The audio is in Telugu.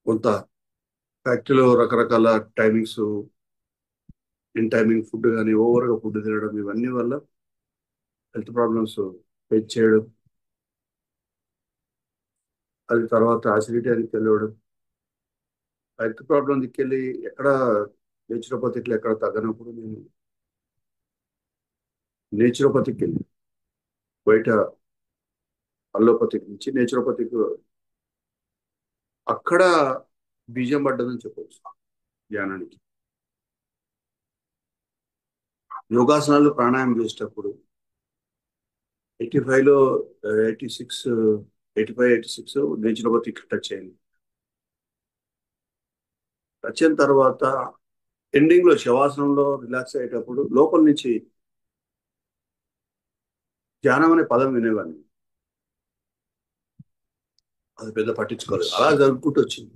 కొంత ఫ్యాక్టరీలో రకరకాల టైమింగ్స్, ఇన్ టైమింగ్ ఫుడ్ కానీ ఓవర్గా ఫుడ్ తినడం ఇవన్నీ వల్ల హెల్త్ ప్రాబ్లమ్స్ ఫేస్ చేయడం, అది తర్వాత అసిడిటీ అని తెలియడం, హెల్త్ ప్రాబ్లం దిక్కెళ్ళి ఎక్కడ నేచురోపతిక్లో ఎక్కడ తగ్గనప్పుడు నేను నేచురోపతికి వెళ్ళి బయట అల్లోపతిక్ నుంచి నేచురోపతిక్ అక్కడ బీజం పడ్డదని చెప్పవచ్చు ధ్యానానికి. యోగాసనాలు ప్రాణాయామం చేసేటప్పుడు 85లో 86, 85, 86 నేచురోపతిక్ టచ్ అయింది. టచ్ అయిన తర్వాత ఎండింగ్ లో శవాసనంలో రిలాక్స్ అయ్యేటప్పుడు లోపల నుంచి ధ్యానం అనే పదం వినేవాడిని. అది పెద్ద పట్టించుకోలేదు, అలా జరుపుకుంటూ వచ్చింది.